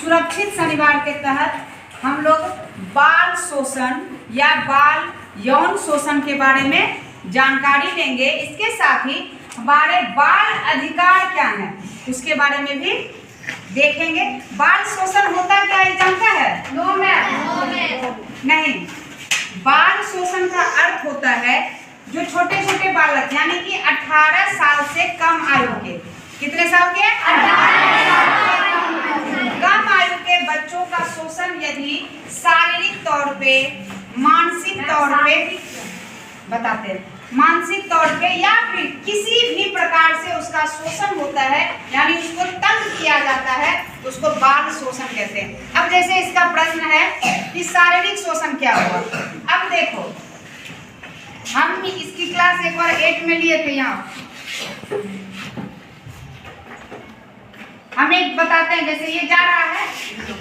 सुरक्षित शनिवार के तहत हम लोग बाल शोषण या बाल यौन शोषण के बारे में जानकारी लेंगे। इसके साथ ही हमारे बाल अधिकार क्या है उसके बारे में भी देखेंगे। बाल शोषण होता क्या है जानता है? No ma'am. नहीं, बाल शोषण का अर्थ होता है जो छोटे छोटे बालक यानी कि 18 साल से कम आयु के, कितने साल के? 18 साल कम आयु के बच्चों का शोषण यदि शारीरिक तौर पे, मानसिक तौर पे बताते हैं, मानसिक तौर पे या फिर किसी भी प्रकार से उसका शोषण होता है यानी उसको तंग किया जाता है, उसको बाल शोषण कहते हैं। अब जैसे इसका प्रश्न है कि शारीरिक शोषण क्या हुआ। अब देखो, हम इसकी क्लास एक बार 8 में लिए थे। यहाँ हम एक बताते हैं, जैसे ये जा रहा है,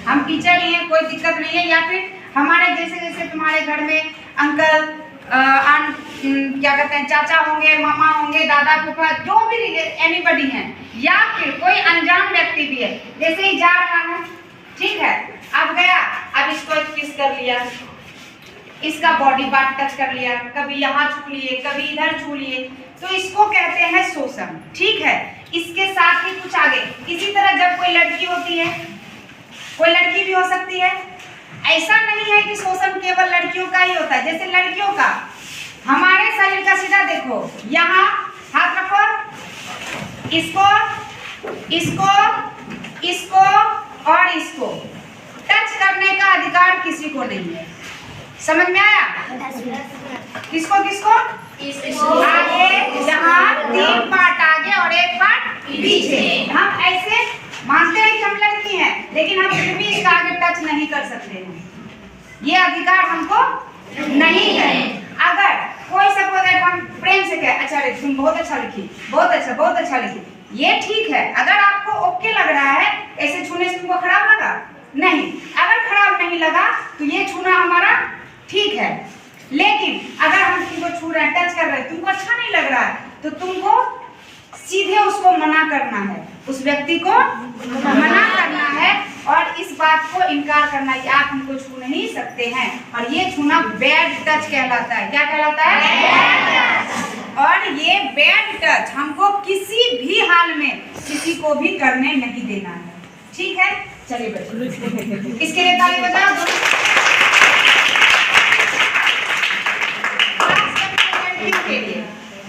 हम टीचर ही हैं, कोई दिक्कत नहीं है, या फिर हमारे जैसे जैसे तुम्हारे घर में अंकल क्या कहते हैं, चाचा होंगे, मामा होंगे, दादा फूफा, जो भी एनीबडी हैं, या फिर कोई अनजान व्यक्ति भी है, जैसे ही जा रहा है, ठीक है, अब गया, अब इसको किस कर लिया, इसका बॉडी पार्ट टच कर लिया, कभी यहाँ छू लिए, कभी इधर छू लिए, तो इसको कहते हैं शोषण। ठीक है, इसके साथ ही कुछ आगे, इसी तरह जब कोई लड़की होती है, कोई लड़की भी हो सकती है, ऐसा नहीं है कि शोषण केवल लड़कियों का ही होता है। जैसे लड़कियों का, हमारे शरीर का सीधा देखो, यहाँ हाथ रखो, इसको इसको इसको और इसको टच करने का अधिकार किसी को नहीं है। समझ में आया? किसको किसको? आगे, यहाँ 3 पार्ट आगे और 1 पार्ट पीछे। हम ऐसे मानते हैं कि हम लड़की हैं, लेकिन हम फिर भी इसका आगे टच नहीं कर सकते हैं, ये अधिकार हमको नहीं है। अगर कोई सपोज हम प्रेम से कहे, अच्छा रे तुम बहुत अच्छा लिखी, बहुत अच्छा लिखी, ये ठीक है। अगर आपको ओके लग रहा है, ऐसे छूने से तुमको खराब लगा? नहीं। अगर खराब नहीं लगा तो ये छूना हमारा ठीक है। लेकिन अगर हम तुमको छू रहे हैं, टच कर रहे हैं, तुमको अच्छा नहीं लग रहा है, तो तुमको सीधे उसको मना करना है, उस व्यक्ति को मना करना है और इस बात को इनकार करना है कि आप हमको छू नहीं सकते हैं। और ये छूना बैड टच कहलाता है। क्या कहलाता है? और ये बैड टच हमको किसी भी हाल में किसी को भी करने नहीं देना है। ठीक है, चलिए बच्चों, इसके लिए ताली बजाओ।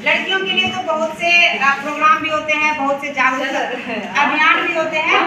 लड़कियों के लिए तो बहुत से प्रोग्राम भी होते हैं, बहुत से जागरूकता अभियान भी होते हैं।